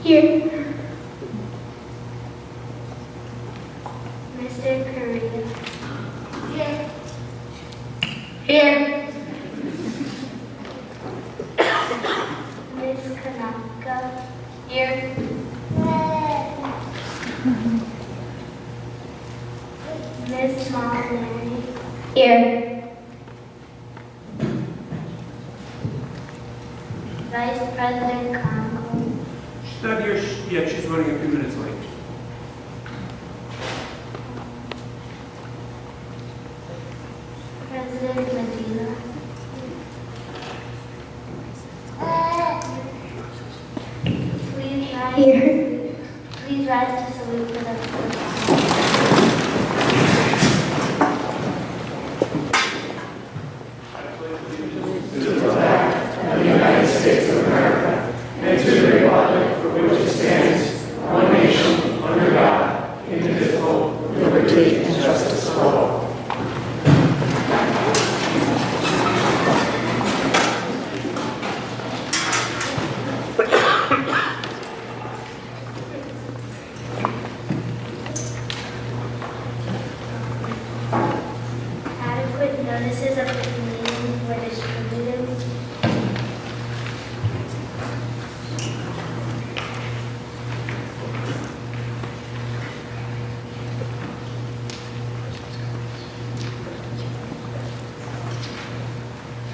Here. Mr. Korea. Here. Here. Miss Kanaka. Here. Miss Molly. Here. Vice President Conklin. She's not here yet. She's running a few minutes late. President Medina. Please rise. Here. Please rise to salute for the flag. Of the United States of America, and to the republic for which it stands, one nation, under God, indivisible, with liberty and justice for all. Adequate notices of the meeting were distributed.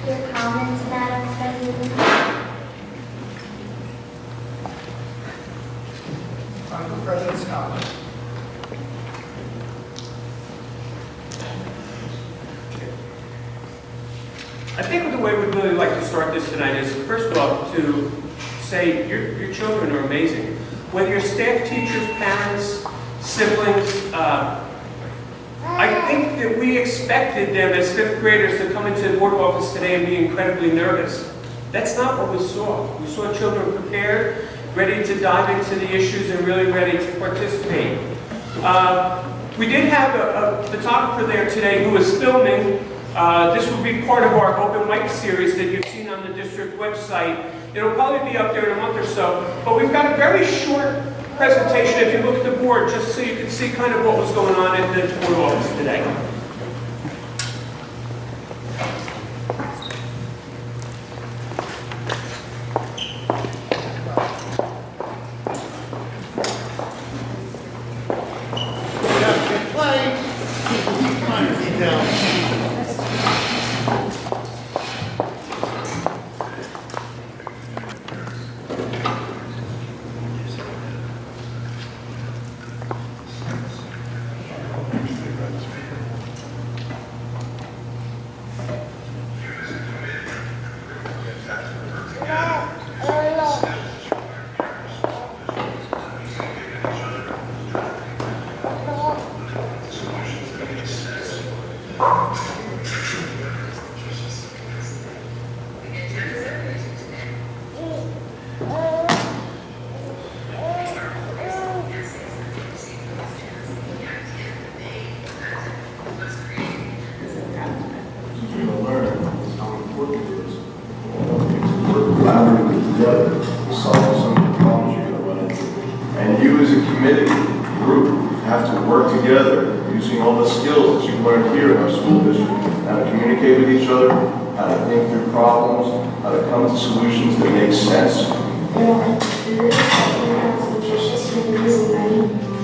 Your comments, Madam President. Madam President's comment. I think the way we'd really like to start this tonight is, first of all, to say your children are amazing. Whether you're staff, teachers, parents, siblings, I think that we expected them as fifth graders to come into the board office today and be incredibly nervous. That's not what we saw. We saw children prepared, ready to dive into the issues and really ready to participate. We did have a photographer there today who was filming. This will be part of our open mic series that you've seen on the district website. It'll probably be up there in a month or so, but we've got a very short presentation if you look at the board, just so you can see kind of what was going on at the board office today.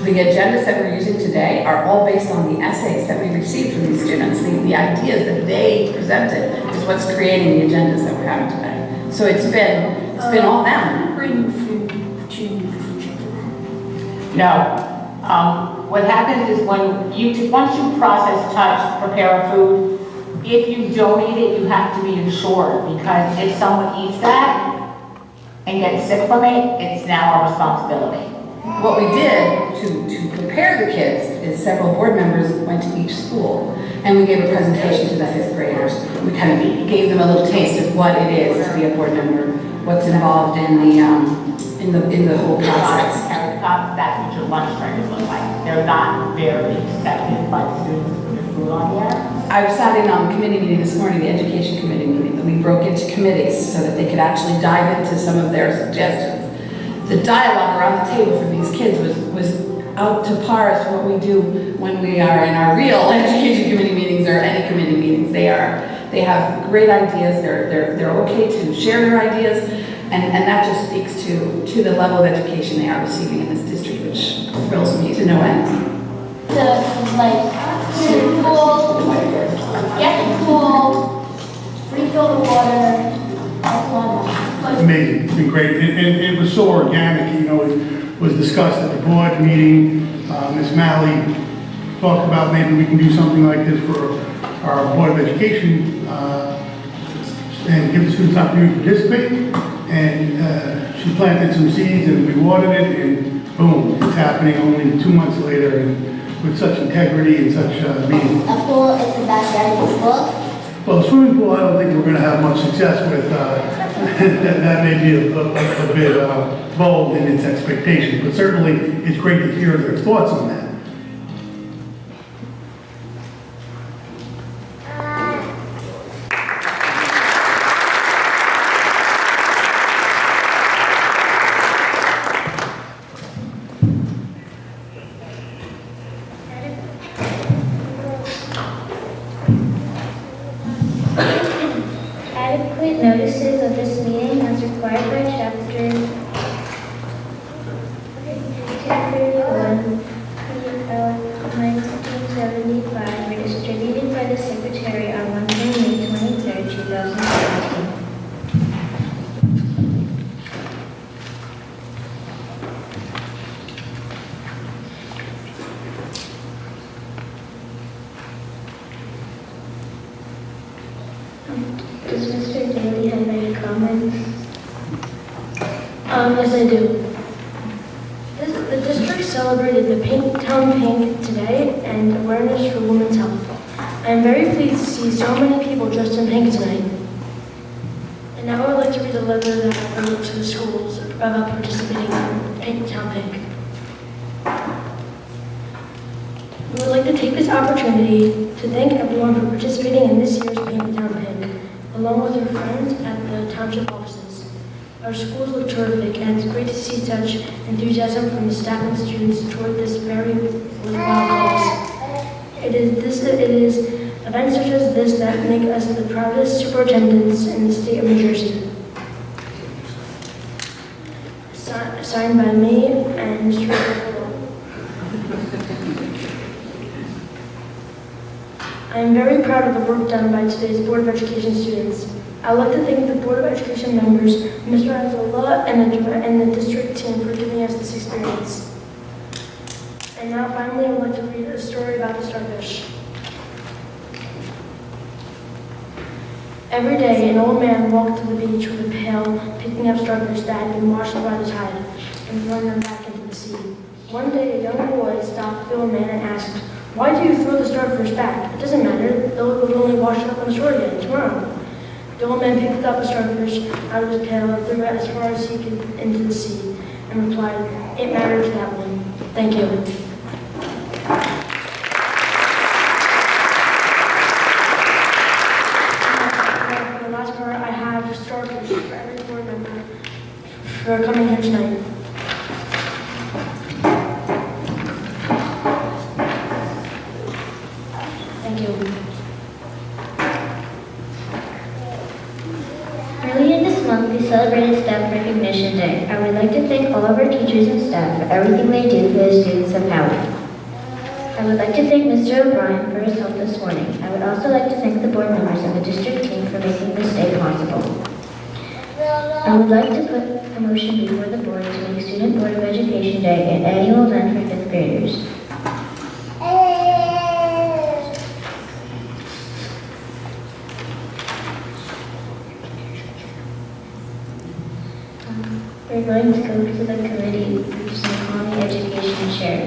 The agendas that we're using today are all based on the essays that we received from these students. The ideas that they presented is what's creating the agendas that we're having today. So it's been all them. Bring food to the children. No. What happens is once you process, touch, prepare a food, if you donate it, you have to be insured, because if someone eats that and gets sick from it, it's now our responsibility. What we did to prepare the kids is several board members went to each school and we gave a presentation to the fifth graders. We kind of gave them a little taste of what it is to be a board member, what's involved in the whole process. That's what your lunch breaks look like. They're not very accepted by the students to put their food on here. I sat in on a committee meeting this morning, the education committee meeting, that we broke into committees so that they could actually dive into some of their suggestions. the dialogue around the table for these kids was out to par as to what we do when we are in our real education committee meetings or any committee meetings. They have great ideas, they're okay to share their ideas, and that just speaks to the level of education they are receiving in this district, which thrills me to no end. To like pool, get the pool, refill the water, that's one. Amazing, it's been great, and it was so organic, you know, it was discussed at the board meeting. Ms. Malley talked about maybe we can do something like this for our Board of Education, and give the students an opportunity to participate, and she planted some seeds, and we watered it, and boom, it's happening only 2 months later, and with such integrity and such meaning. A pool is the backyard of the school. Well, the swimming pool, I don't think we're going to have much success with. That may be a bit bold in its expectations, but certainly it's great to hear their thoughts on that. Adequate notices of this meeting as required by Chapter 231 PL 1975 were distributed by the Secretary on Wednesday, May 23, 2017. Does Mr. Daly have any comments? Yes, I do. The district celebrated the Pink Town Pink today and awareness for women's health. I am very pleased to see so many people dressed in pink tonight. And now I would like to read a letter that I wrote to the schools about participating in Pink Town Pink. We would like to take this opportunity to thank everyone for participating in this year's Pink Town Pink, along with your friends at the township offices. Our schools look terrific, and it's great to see such enthusiasm from the staff and students toward this very worthwhile cause. It is events such as this that make us the proudest superintendents in the state of New Jersey. Signed by me and Mr. I am very proud of the work done by today's Board of Education students. I would like to thank the Board of Education members, Mr. Azola, and the district team for giving us this experience. And now finally, I would like to read a story about the starfish. Every day, an old man walked to the beach with a pail, picking up starfish that had been washed by the tide and throwing them back into the sea. One day, a young boy stopped the old man and asked, "Why do you throw the starfish back? It doesn't matter. They'll only wash it up on shore again tomorrow." The old man picked up the starfish out of his pail and threw it as far as he could into the sea and replied, "It mattered to that one." Thank you. For the last part, I have starfish for every board member for coming here tonight. Thank you. Earlier this month, we celebrated Staff Recognition Day. I would like to thank all of our teachers and staff for everything they do for the students of Howell. I would like to thank Mr. O'Brien for his help this morning. I would also like to thank the board members and the district team for making this day possible. I would like to put a motion before the board to make Student Board of Education Day an annual event for 5th graders. We're going to go to the committee, which is calling the education chair.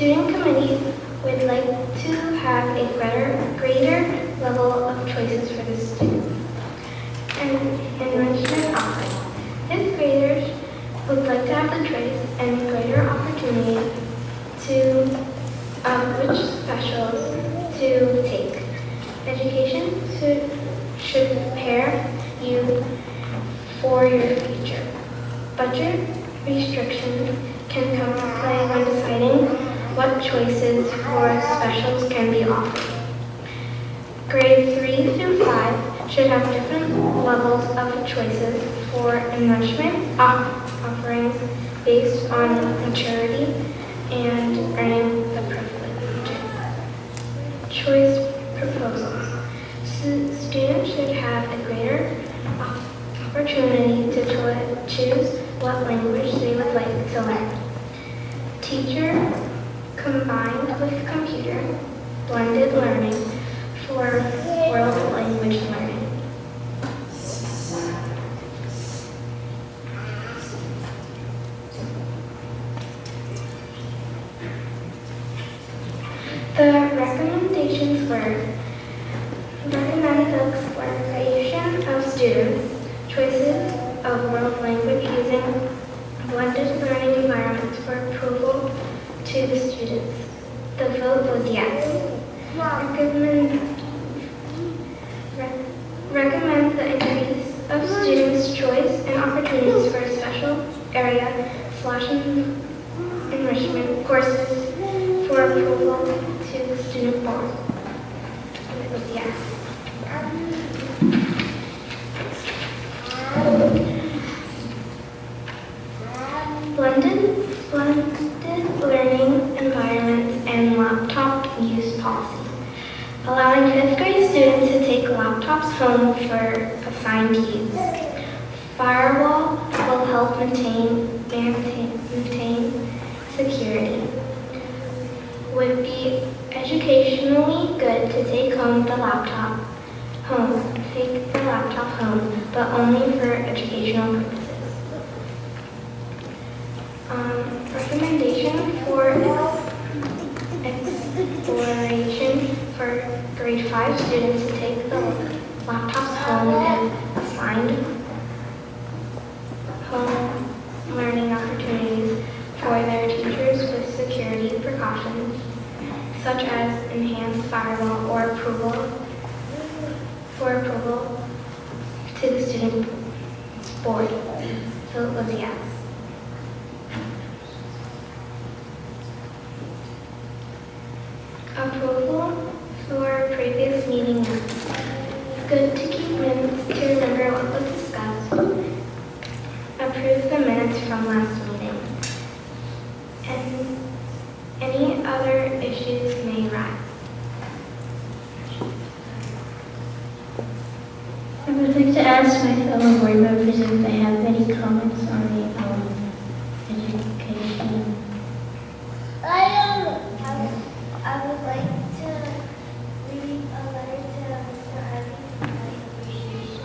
student committees would like to have a greater level of choices for the students and enrichment offerings. Fifth graders would like to have the choice and greater opportunity to which specials to take. Education should prepare you for your future. Budget restrictions can come into play when deciding what choices for specials can be offered. Grades 3 through 5 should have different levels of choices for enrichment offerings based on maturity and earning the privilege. Choice proposals. Students should have a greater opportunity to choose what language they would like to learn. Teacher combined with computer, blended learning for world language learning. The recommendations were recommend the exploration of students, choices of world language using blended learning environments for approval to the students. The vote was yes. Recommend the increase of students' choice and opportunities for special area / enrichment courses for approval to the student board. It was yes. Blended learning environments and laptop use policy. Allowing 5th grade students to take laptops home for assigned use. Firewall will help maintain security. Would be educationally good to take the laptop home, but only for educational purposes. Recommendation for exploration for grade 5 students to take the laptops home and assigned home learning opportunities for their teachers with security precautions, such as enhanced firewall or approval to the student board. So it was yes. Approval for previous meeting minutes. Good to keep minutes to remember what was discussed. Approve the minutes from last meeting. And any other issues may arise. I would like to ask my fellow board members if they have any comments on the education. I would like to read a letter to Mr. Harvey for my appreciation.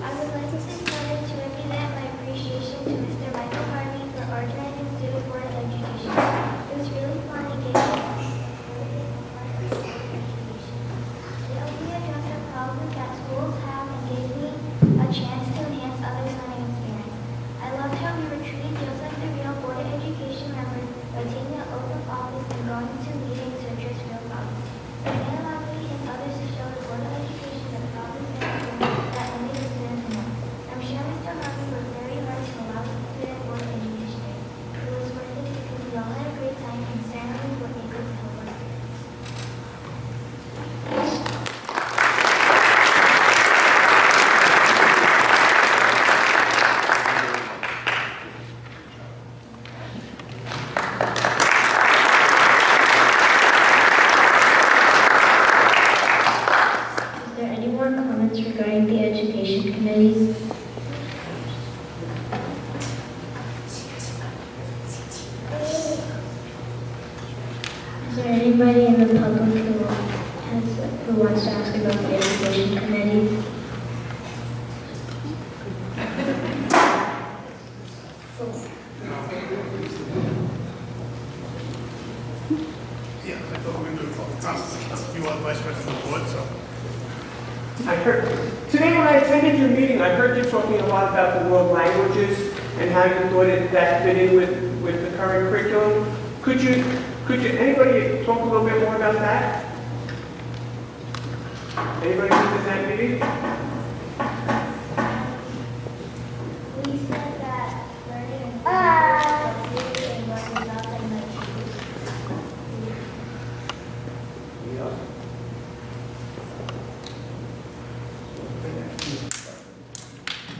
I would like this letter to represent my appreciation to Mr. Michael Harvey for organizing student board education. It was really fun and gave me it helped me address the problems that schools have and gave me a chance to enhance others' learning experience. I loved how we were treated just like the real board of education members by taking an oath of office and going to meetings to address real problems. It allowed me and others to show the board of education the problems and experience that only the students know. I'm sure Mr. Harvey worked very hard to allow the student board of education. It was worth it because we all had a great time and certainly were able to help us. Is there any more comments regarding the education committee? Is there anybody in the public who wants to ask about the education committee? Yeah, I thought we were going to do it for Constance. You are the vice president of the board, so. I heard, today when I attended your meeting, I heard you talking a lot about the world languages and how you thought that fit in with the current curriculum. Could you, anybody talk a little bit more about that? Anybody who was in that meeting? We said that learning and was nothing like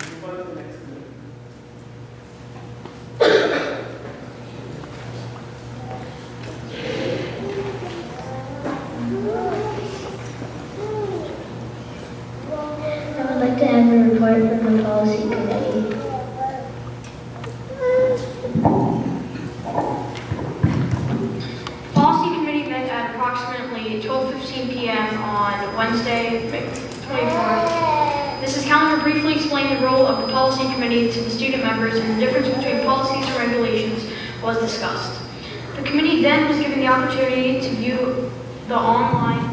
Move on to the next one. I would like to have a report from the policy committee. Policy committee met at approximately 12:15 p.m. on Wednesday, May 24th. Mrs. Calendar briefly explained the role of the policy committee to the student members, and the difference between policies and regulations was discussed. The committee then was given the opportunity to view the online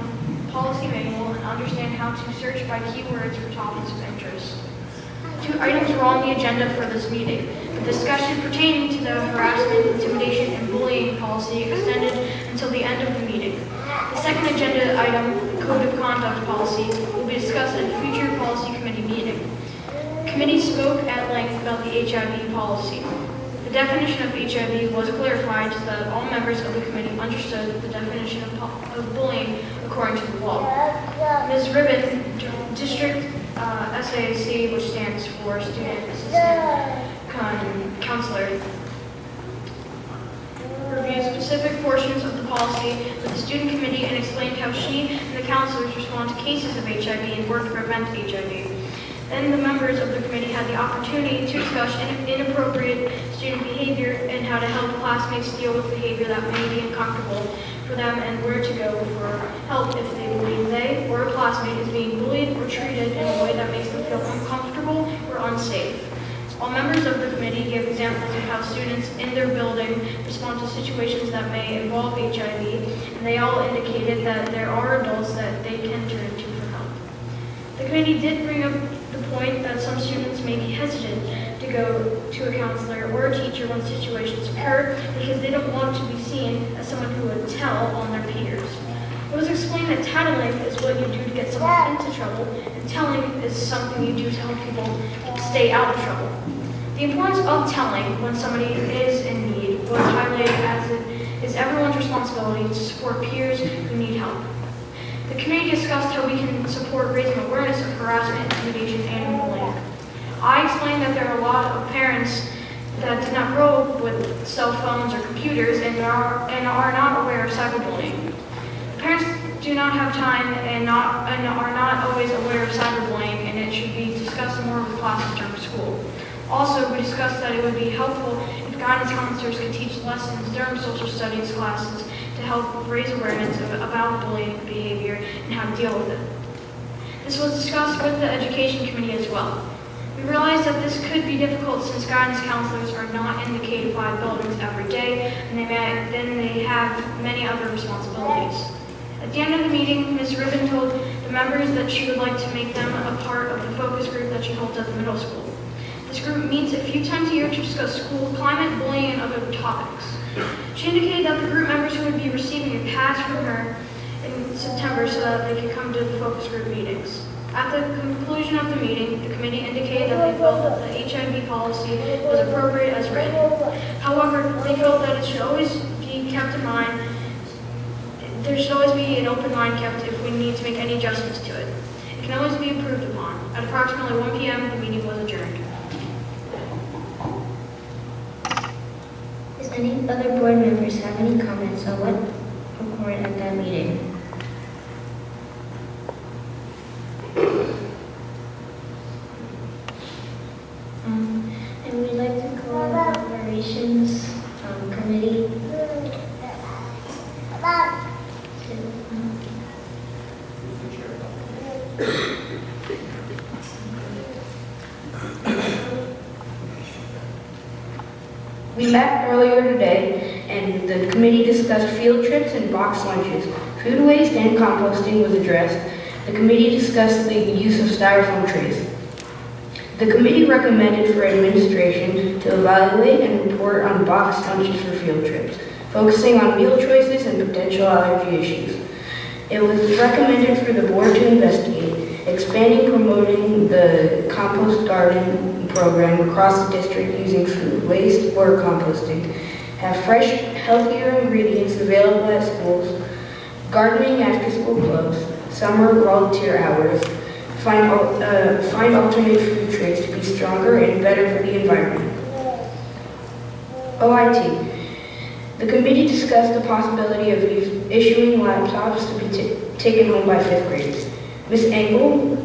policy manual and understand how to search by keywords for topics of interest. 2 items were on the agenda for this meeting. The discussion pertaining to the harassment, intimidation, and bullying policy extended until the end of the meeting. The second agenda item, Code of Conduct policy, will be discussed at a future policy committee meeting. The committee spoke at length about the HIV policy. The definition of HIV was clarified so that all members of the committee understood the definition of bullying according to the law. Ms. Ribbon, District SAAC, which stands for Student Assistant Counselor, reviewed specific portions of the policy with the student committee and explained how she and the counselors respond to cases of HIV and work to prevent HIV. Then the members of the committee had the opportunity to discuss inappropriate student behavior and how to help classmates deal with behavior that may be uncomfortable for them and where to go for help if they believe they or a classmate is being bullied or treated in a way that makes them feel uncomfortable or unsafe. All members of the committee gave examples of how students in their building respond to situations that may involve HIV, and they all indicated that there are adults that they can turn to for help. The committee did bring up the point that some students may be hesitant to go to a counselor or a teacher when situations occur because they don't want to be seen as someone who would tell on their peers. It was explained that tattling is what you do to get someone into trouble, and telling is something you do to help people stay out of trouble. The importance of telling when somebody is in need was highlighted as it is everyone's responsibility to support peers who need help. The committee discussed how we can support raising awareness of harassment, intimidation, and bullying. I explained that there are a lot of parents that did not grow up with cell phones or computers and are not aware of cyberbullying. Parents do not have time and are not always aware of cyberbullying, and it should be discussed more with classes during school. Also, we discussed that it would be helpful if guidance counselors could teach lessons during social studies classes to help raise awareness about bullying behavior and how to deal with it. This was discussed with the education committee as well. We realized that this could be difficult since guidance counselors are not in the K-5 buildings every day, and they have many other responsibilities. At the end of the meeting, Ms. Ribbon told the members that she would like to make them a part of the focus group that she holds at the middle school. This group meets a few times a year to discuss school climate, bullying, and other topics. She indicated that the group members would be receiving a pass from her in September so that they could come to the focus group meetings. At the conclusion of the meeting, the committee indicated that they felt that the HIV policy was appropriate as written. However, they felt that it should always be kept in mind. There should always be an open mind kept if we need to make any adjustments to it. It can always be improved upon. At approximately 1 p.m., the meeting was adjourned. Does any other board members have any comments on what occurred at that meeting? And we'd like to call the operations committee. We met earlier today and and the committee discussed field trips and box lunches. Food waste and composting was addressed. The committee discussed the use of styrofoam trays. The committee recommended for administration to evaluate and report on box lunches for field trips, focusing on meal choices and potential allergy issues. It was recommended for the board to investigate expanding promoting the compost garden program across the district using food waste or composting, have fresh, healthier ingredients available at schools, gardening after school clubs, summer volunteer hours, find alternate food trays to be stronger and better for the environment. OIT. The committee discussed the possibility of issuing laptops to be taken home by 5th graders. Ms. Engel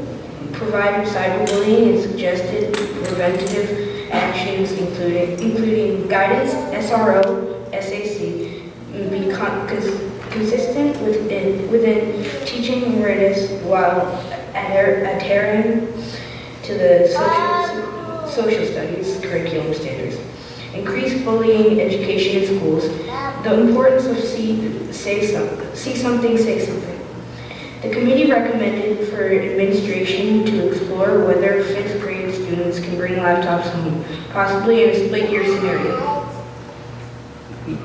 provided cyberbullying and suggested preventative actions including guidance, SRO, SAC, be consistent within teaching readiness while adhering to the social studies curriculum standards. Increase bullying education in schools. The importance of see something, say something. The committee recommended for administration to explore whether 5th grade students can bring laptops home, possibly in a split-year scenario. Do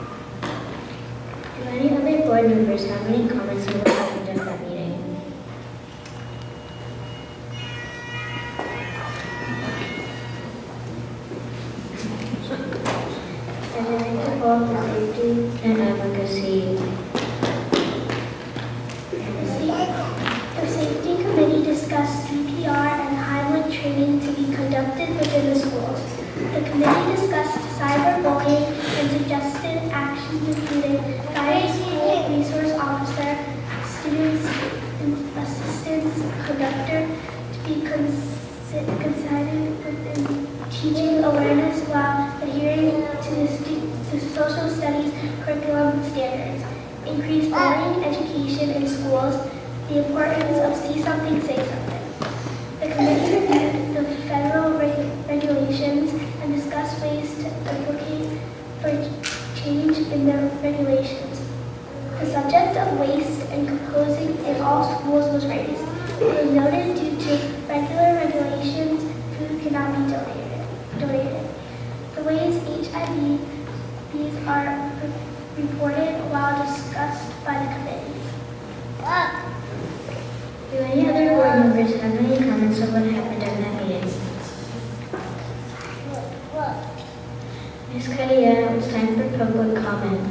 any other board members have any comments on what happened at that meeting? And then I took off the safety and advocacy. The safety committee discussed CPR and Highland training to be conducted within the schools. The committee discussed cyberbullying and suggested actions including guidance school resource officer, students and assistants, conductor to be considered within teaching awareness while adhering to the social studies curriculum standards. Increase bullying education in schools. The importance of see something, say something. The committee reviewed the federal regulations and discussed ways to advocate for change in the regulations. The subject of waste and composting in all schools was raised. It was noted due to regular regulations, food cannot be donated. The ways HIVs are reported while discussed by the committee. Do any other board members have any comments on what happened at that meeting? Ms. Carriero, it's time for public comment.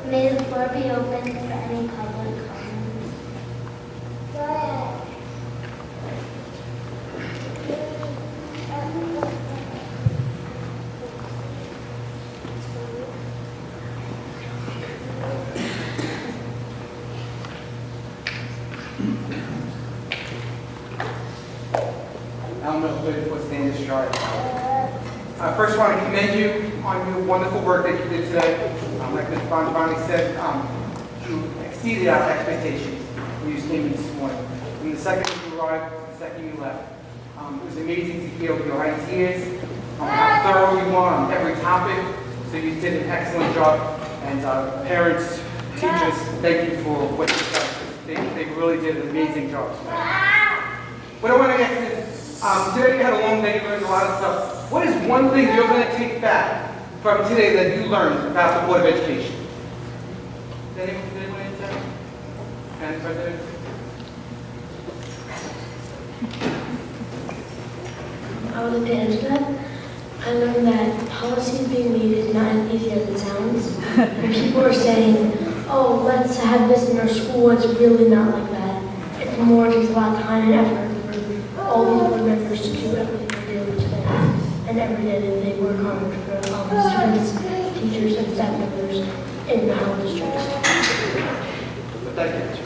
May the floor be open for any public comments. First, I want to commend you on your wonderful work that you did today. Like Ms. Bongiovanni said, you exceeded our expectations when you came in this morning. From the second you arrived to the second you left. It was amazing to hear your ideas, how thorough you were on every topic. So you did an excellent job. And parents, teachers, thank you for what you've done. They really did an amazing job tonight. What I want to get to, today you had a long day, you learned a lot of stuff. What is one thing you're going to take back from today that you learned about the Board of Education? Did anyone answer? Madam President? I would like to answer that. I learned that policies being made is not as easy as it sounds. And people are saying, oh, let's have this in our school. It's really not like that. It's more, it takes a lot of time and effort for all these board members to do everything they do each day. And every day that they work hard for students, teachers, and staff members in the Howell district. But thank you.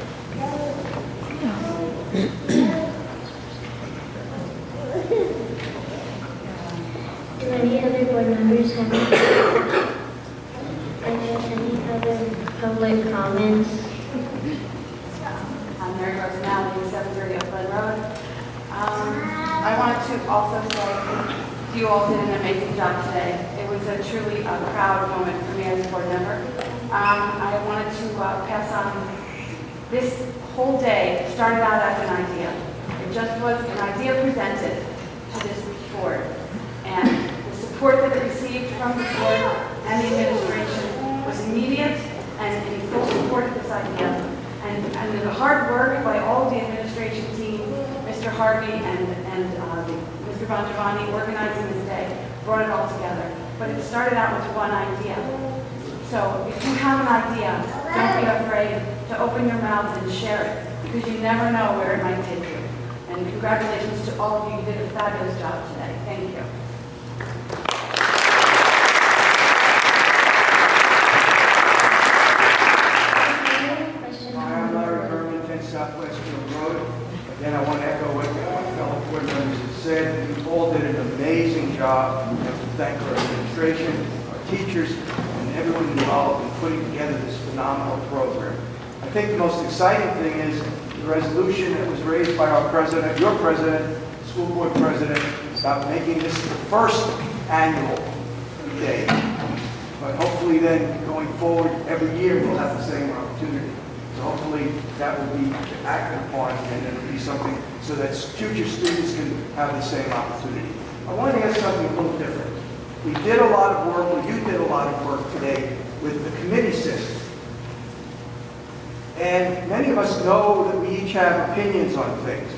Do any other board members have any other public comments? I'm Mary Rose Malley, 730 Upland Road. I wanted to also say, You all did an amazing job today. It was a truly proud moment for me as a board member. I wanted to pass on, this whole day started out as an idea. It just was an idea presented to this board. And the support that it received from the board and the administration was immediate and in full support of this idea. And the hard work by all of the administration team, Mr. Harvey and Mr. Bongiovanni organizing this day brought it all together. But it started out with one idea. So if you have an idea, don't be afraid to open your mouth and share it, because you never know where it might take you. And congratulations to all of you. You did a fabulous job today. Thank you. Hi, I'm Larry Berman, 10 Southwest Hill Road. Again, I want to echo what my fellow board members have said. You all did an amazing job. I have to thank our administration, our teachers, and everyone involved in putting together this phenomenal program. I think the most exciting thing is the resolution that was raised by our president, your president, school board president, about making this the first annual day. But hopefully then, going forward, every year we'll have the same opportunity. So hopefully that will be acted upon and it'll be something so that future students can have the same opportunity. I want to ask something a little different. We did a lot of work, or you did a lot of work today with the committee system. And many of us know that we each have opinions on things.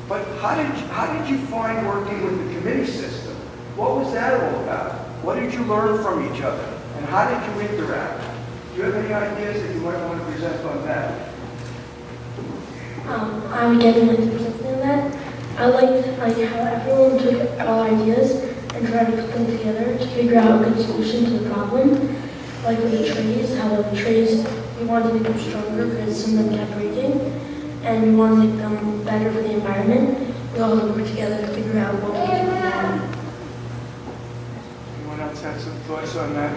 But how did you find working with the committee system? What was that all about? What did you learn from each other? And how did you interact? Do you have any ideas that you might want to present on that? I would definitely like to present something on that. I liked how everyone took our ideas and tried to put them together to figure out a good solution to the problem. Like with the trees, how the trees, we wanted to make them stronger because some of them kept breaking, and we wanted to make them better for the environment. We all worked together to figure out what we could do now. Anyone else have some thoughts on that?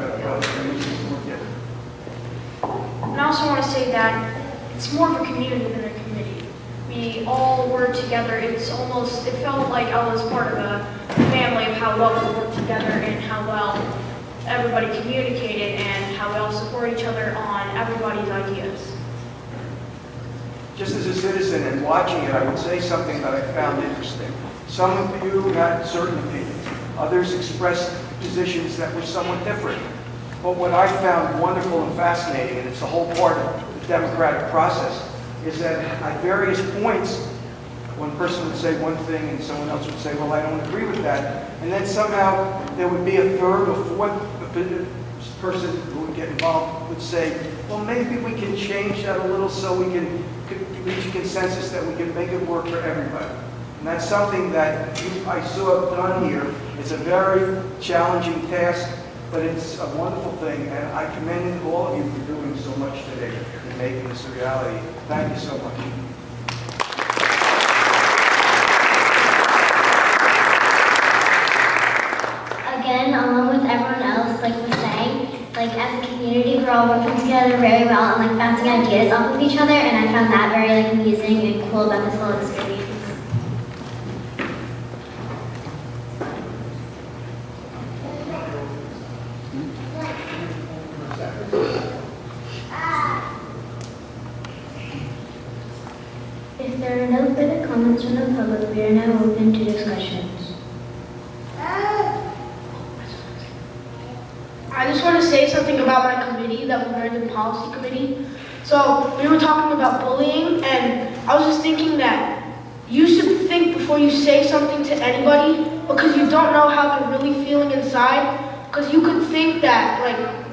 And I also want to say that it's more of a community than a committee. We all work together. It felt like I was part of a family of how well we worked together and how well everybody communicated and how we all support each other on everybody's ideas. Just as a citizen and watching it, I would say something that I found interesting. Some of you had certain opinions. Others expressed positions that were somewhat different. But what I found wonderful and fascinating, and it's a whole part of the democratic process, is that at various points, one person would say one thing and someone else would say, well, I don't agree with that. And then somehow there would be a third or fourth person who would get involved would say, well, maybe we can change that a little so we can reach a consensus that we can make it work for everybody. And that's something that I saw done here. It's a very challenging task, but it's a wonderful thing, and I commend all of you for doing so much today in making this a reality. Thank you so much. Again, along with everyone else, like was saying, as a community, we're all working together very well and bouncing ideas off of each other, and I found that very amusing and cool about this whole experience. If there are no further comments from the public, we are now open to discussions. I just want to say something about my committee that we were in the policy committee. So we were talking about bullying, and I was just thinking that you should think before you say something to anybody, because you don't know how they're really feeling inside. Because you could think that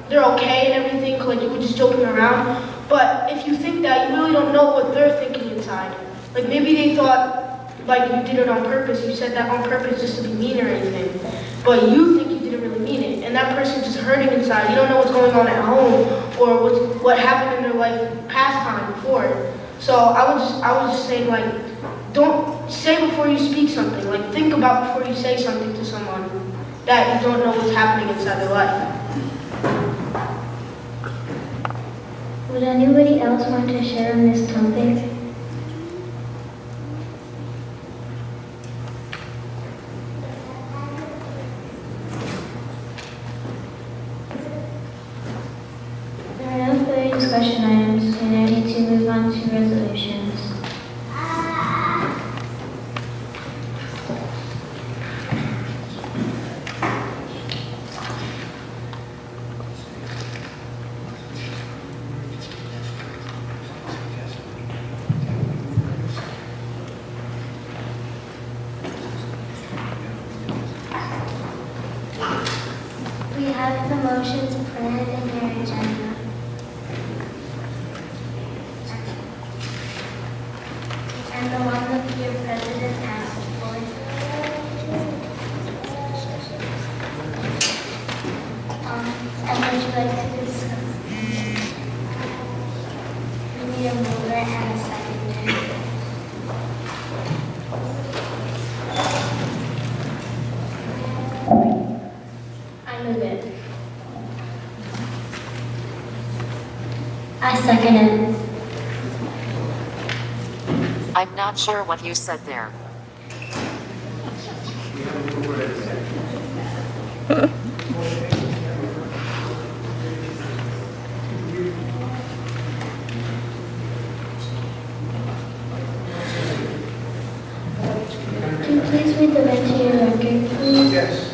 they're okay and everything, you were just joking around. But if you think that, you really don't know what they're thinking inside. Maybe they thought you did it on purpose. You said that on purpose just to be mean or anything. But you think you didn't really mean it, and that person's just hurting inside. You don't know what's going on at home or what happened in their life past time before. So I was just saying don't say before you speak something. Think about before you say something to someone that you don't know what's happening inside their life. Would anybody else want to share on this topic? discussion items, and I need to move on to resolutions. We have the motions printed in your agenda. And the one that your president asked for. And would you like to discuss? We need a mover and a seconder. I move it. I second it. I'm not sure what you said there. Can you please read them into your record, please? Yes.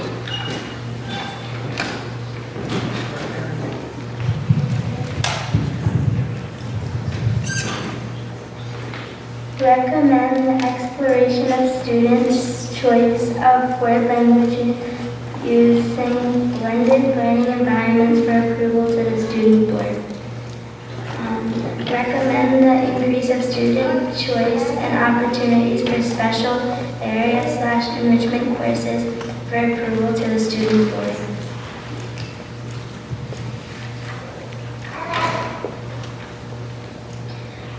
Recommend the exploration of students' choice of word languages using blended learning environments for approval to the student board. Recommend the increase of student choice and opportunities for special area/enrichment courses for approval to the student board.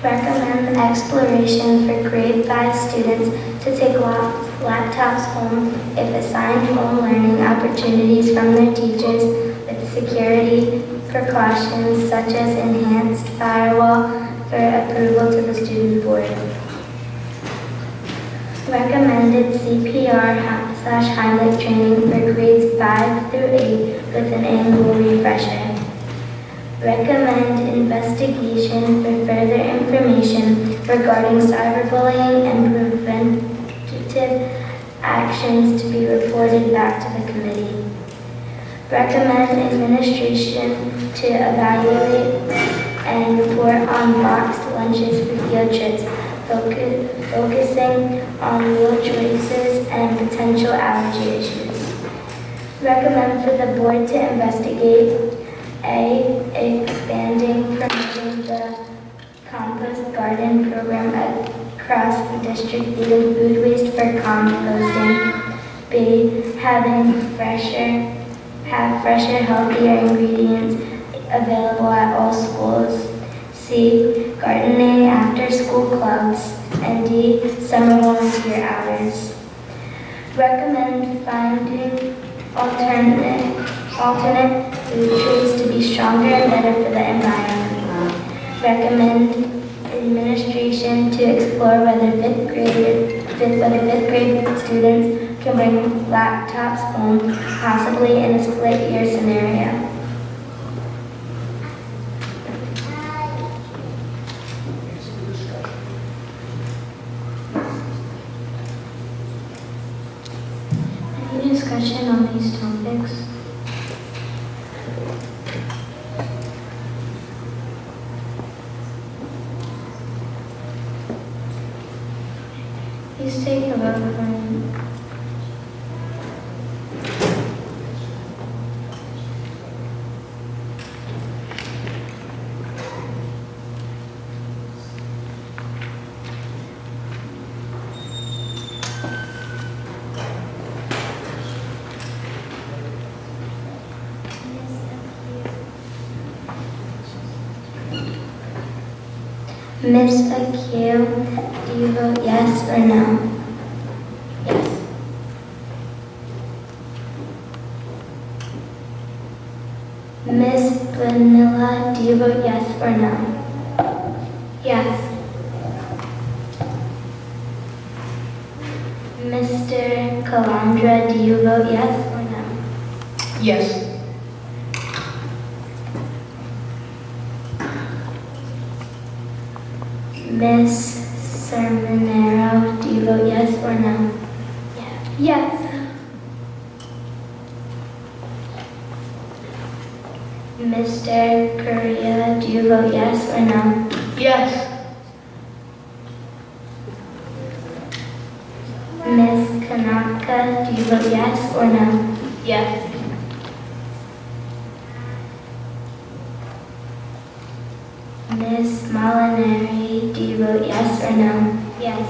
Recommend the exploration for grade 5 students to take laptops home if assigned home learning opportunities from their teachers with security precautions such as enhanced firewall for approval to the student board. Recommended CPR/Heimlich training for grades 5 through 8 with an annual refresher. Recommend investigation for further information regarding cyberbullying and preventative actions to be reported back to the committee. Recommend administration to evaluate and report on boxed lunches for field trips, focusing on meal choices and potential allergy issues. Recommend for the board to investigate expanding promoting the compost garden program across the district using food waste for composting. B, have fresher, healthier ingredients available at all schools. C, gardening after school clubs. And D, summer volunteer hours. Recommend finding alternate food trees to be stronger and better for the environment. Recommend administration to explore whether fifth grade students can bring laptops home, possibly in a split year scenario. Any discussion on these topics? Please take a vote for me. Miss Akio, do you vote yes or no? Yes. Miss Vanilla, do you vote yes or no? Yes. Mr. Calandra, do you vote yes or no? Yes. Miss Sermonero, do you vote yes or no? Yes. Mr. Correa, do you vote yes or no? Yes. Miss Kanaka, do you vote yes or no? Yes. Miss Molinari, do you vote yes or no? Yes.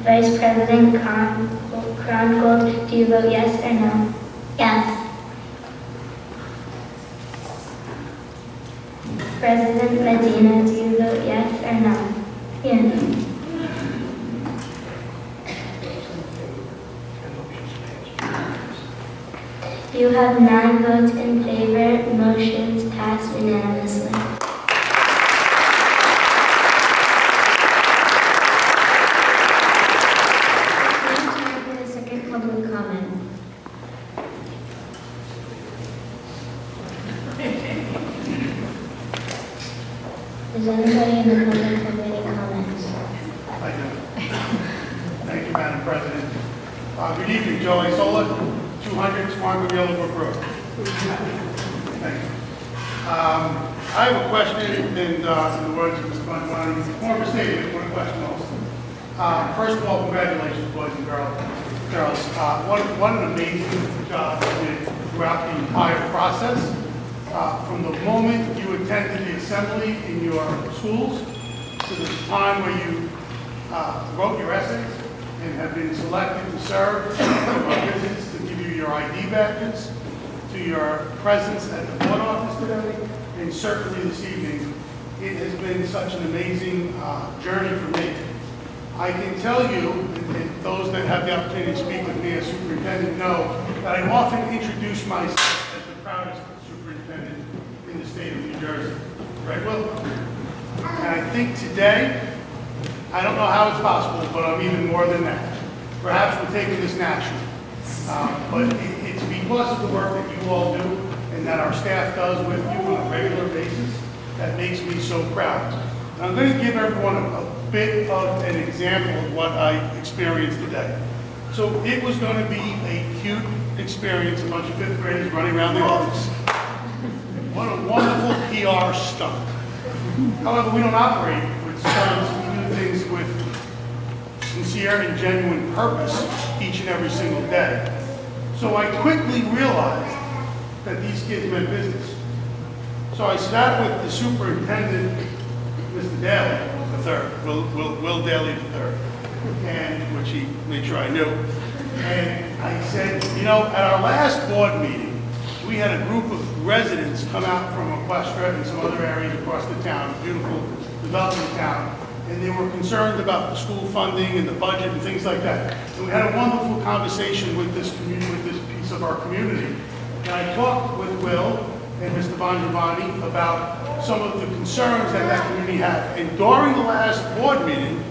Vice President Krongold, do you vote yes or no? Yes. President Medina, do you vote yes or no? Yes. You have 9 votes in favor. Motions passed unanimously. Now time for the second public comment. Does anybody in the public have any comments? I do. Thank you, Madam President. Good evening, Joey Sola, 200 Swanton Yellowbrook Road. Thank you. I have a question, and in the words of Mr. Bunch, more of a statement, one question also. First of all, congratulations, boys and girls. What an amazing job you did throughout the entire process. From the moment you attended the assembly in your schools to the time where you wrote your essays and have been selected to serve our visits to give you your ID badges, to your presence at the board office today, and certainly this evening, it has been such an amazing journey for me. I can tell you, and those that have the opportunity to speak with me as superintendent know, that I often introduce myself as the proudest superintendent in the state of New Jersey. Right, Will? And I think today, I don't know how it's possible, but I'm even more than that. Perhaps we're taking this national. But it's because of the work that you all do and that our staff does with you on a regular basis that makes me so proud. And I'm going to give everyone a bit of an example of what I experienced today. So it was going to be a cute experience, a bunch of 5th graders running around the office. What a wonderful PR stunt. However, we don't operate with stunts. We do things with sincere and genuine purpose each and every single day. So I quickly realized that these kids meant business. So I sat with the superintendent, Mr. Daly, the third, Will Daly the third, and which he made sure I knew. And I said, you know, at our last board meeting, we had a group of residents come out from Equestria and some other areas across the town, beautiful development town, and they were concerned about the school funding and the budget and things like that. And we had a wonderful conversation with this community, with this piece of our community. And I talked with Will and Mr. Bongiovanni about some of the concerns that that community had. And during the last board meeting,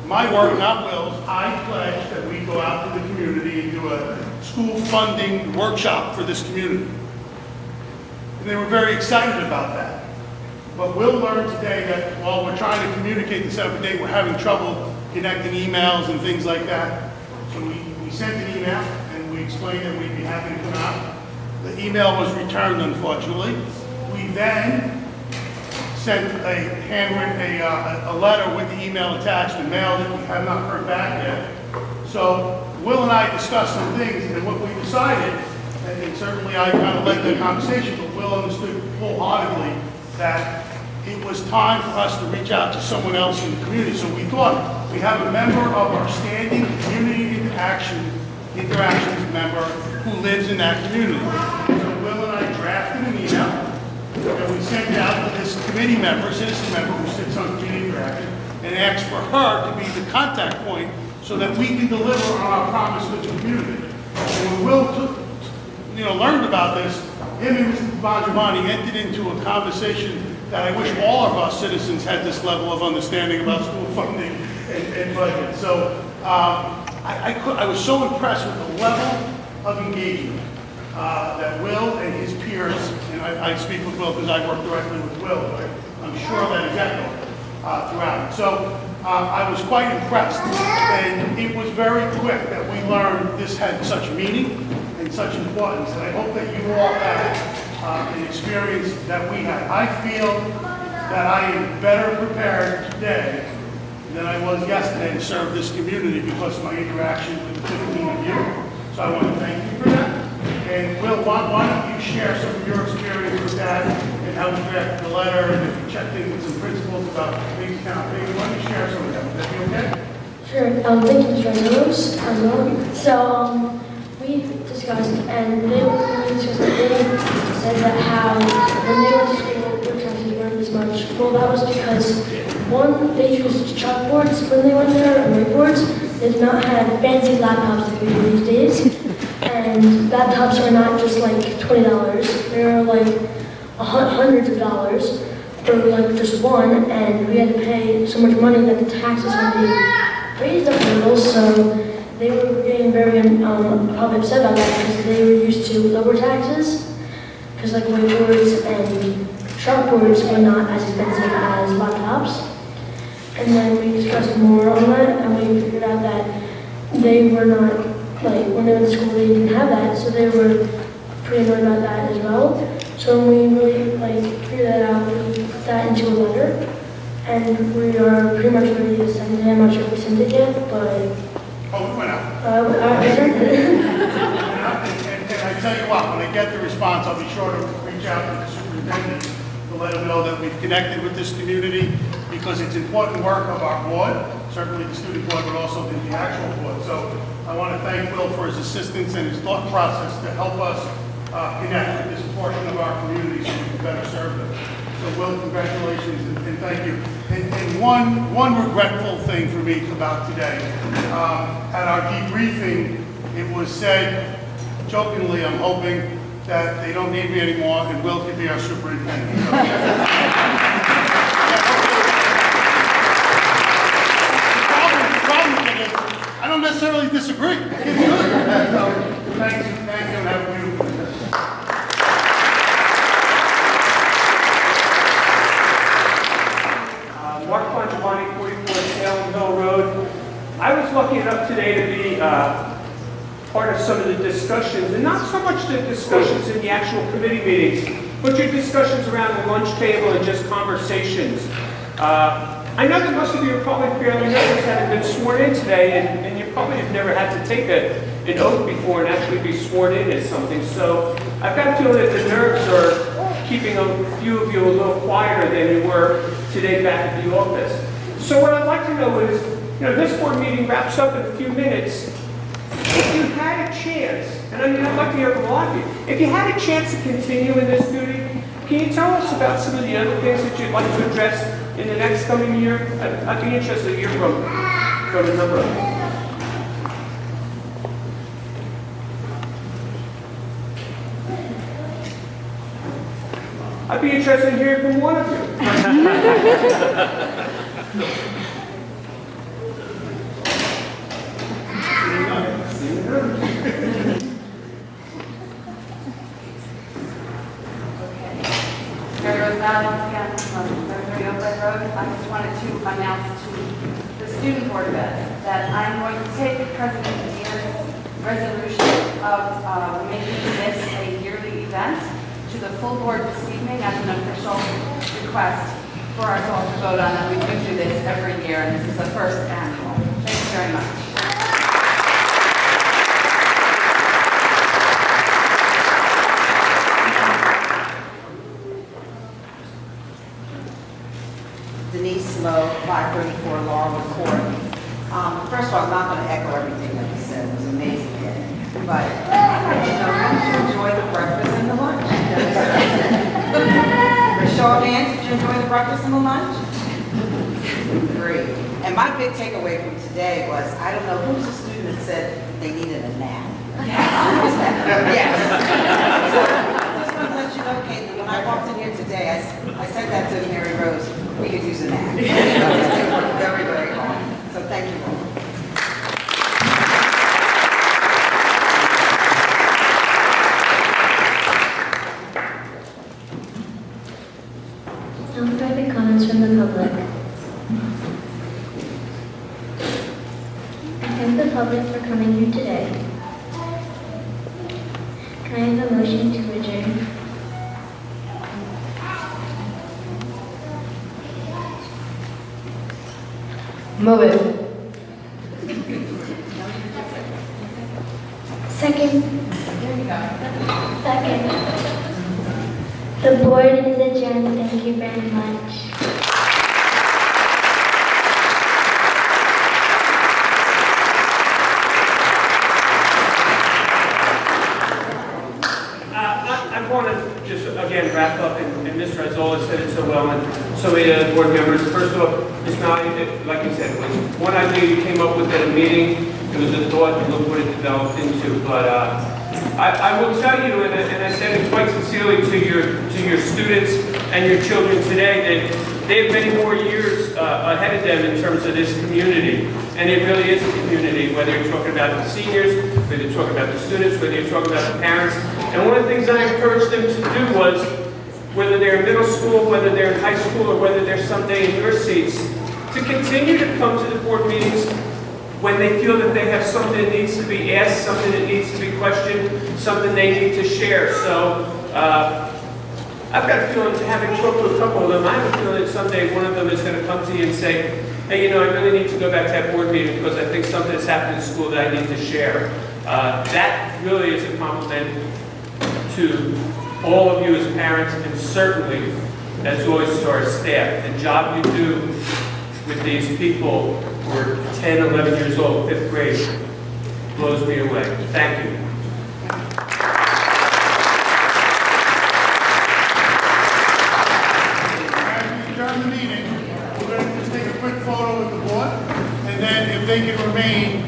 my word, not Will's, I pledged that we go out to the community and do a school funding workshop for this community. And they were very excited about that. But Will learned today that while we're trying to communicate this every day, we're having trouble connecting emails and things like that. So we sent an email and we explained that we'd be happy to come out. The email was returned, unfortunately. We then sent a handwritten, a letter with the email attached and mailed it. We have not heard back yet. So Will and I discussed some things, and what we decided, and certainly I kind of led the conversation, but Will understood wholeheartedly that it was time for us to reach out to someone else in the community. So we thought we have a member of our standing community interactions member who lives in that community. So Will and I drafted an email. And we sent it out to this committee member, citizen member who sits on community interaction, and asked for her to be the contact point so that we can deliver on our promise to the community. And when Will learned about this, him and Mr. Bongiovanni entered into a conversation that I wish all of us citizens had this level of understanding about school funding and budget. So I was so impressed with the level of engagement that Will and his peers, and I speak with Will because I work directly with Will, but I'm sure that is echoed throughout. So I was quite impressed, and it was very quick that we learned this had such meaning and such importance, and I hope that you all had an experience that we had. I feel that I am better prepared today than I was yesterday to serve this community because of my interaction with the 15 of you. So I want to thank you for that. And Will, why don't you share some of your experience with that and how you drafted the letter and if you checked in with some principles about big campaign. Why don't you share some of that? Would that be okay? Sure. Thank you, Mr. Rose, as well. So we discussed, and they said that how when they went to school, their taxes weren't as much. Well, that was because, one, they used chalkboards when they went there, and whiteboards. They did not have fancy laptops like we do these days. And laptops are not just like $20. They're like hundreds of dollars for like just one, and we had to pay so much money that the taxes had to be raised up a little, so they were getting very probably upset about that because they were used to lower taxes, because like whiteboards and chalkboards were not as expensive as laptops. And then we discussed more on that, and we figured out that they were not, like, when they went to school, they didn't have that, so they were pretty annoyed about that as well. So we really, like, figured that out, we put that into a letter, and we are pretty much ready to send it. I'm not sure if we sent it yet, but... Oh, we went out. I sent it. And I tell you what, when I get the response, I'll be sure to reach out to the superintendent to let him know that we've connected with this community, because it's important work of our board, certainly the student board, but also the actual board. So I want to thank Will for his assistance and his thought process to help us connect with this portion of our community so we can better serve them. So Will, congratulations and thank you. And one regretful thing for me about today, at our debriefing, it was said, jokingly, I'm hoping, that they don't need me anymore and Will can be our superintendent. So, I don't necessarily disagree. It's good. So, thank you, and have a beautiful day. Mark Pongiovanni, 44 Salem Hill Road. I was lucky enough today to be part of some of the discussions, and not so much the discussions in the actual committee meetings, but your discussions around the lunch table and just conversations. I know that most of you are probably fairly nervous having been sworn in today, and you probably have never had to take an oath before and actually be sworn in as something. So I've got a feeling that the nerves are keeping a few of you a little quieter than you were today back at the office. So what I'd like to know is, this board meeting wraps up in a few minutes. If you had a chance, and I'd like to hear from a lot of you, if you had a chance to continue in this duty, can you tell us about some of the other things that you'd like to address in the next coming year? I'd be interested to hear from a number of you. I'd be interested in hearing from one of you. Once again, from 33 Oakland Road, I just wanted to announce to the student board of ed that I'm going to take President Deere's resolution of making this a yearly event to the full board this evening as an official request for us all to vote on, and we do this every year, and this is the first annual. Thank you very much. Low, 534 Laurel Court. First of all, I'm not going to echo everything that you said. It was amazing. But, did you enjoy the breakfast and the lunch? For show of hands, did you enjoy the breakfast and the lunch? Great. And my big takeaway from today was, I don't know, who was the student that said they needed a nap? Who was that? Yes. So, I just want to let you know, Kate, when I walked in here today, I said that to Mary Rose. We could use a nap. They worked very, very hard. So thank you all. Can I have a motion to adjourn? Move it. Second. Second. The board is adjourned. Thank you very much. I want to just, again, wrap up, and Mr. Azzola said it so well, and so many other board members. First of all, Ms. Malley, like you said, was one idea you came up with at a meeting. It was a thought, and look what it developed into. But I will tell you, and I said it quite sincerely to your students and your children today, that they have many more years ahead of them in terms of this community. And it really is a community, whether you're talking about the seniors, whether you're talking about the students, whether you're talking about the parents. And one of the things I encouraged them to do was, whether they're in middle school, whether they're in high school, or whether they're someday in your seats, to continue to come to the board meetings when they feel that they have something that needs to be asked, something that needs to be questioned, something they need to share. So I've got a feeling, having talked to a couple of them, I have a feeling that someday one of them is going to come to you and say, hey, I really need to go back to that board meeting because I think something has happened in school that I need to share. That really is a compliment to all of you as parents, and certainly, as always, to our staff. The job you do with these people who are 10, 11 years old, 5th grade, blows me away. Thank you. As we adjourn the meeting, we're going to just take a quick photo with the board, and then if they can remain,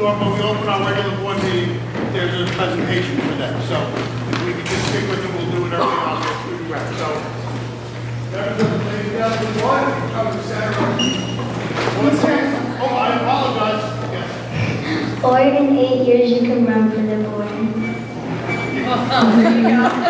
when we open our regular board meeting, there's a presentation for them. So if we can just stick with them, we'll do it early on this food rep. So, ladies and gentlemen, the board, come to the center. Oh, I apologize. Yes. 4 and 8 years you can run for the board. There you go.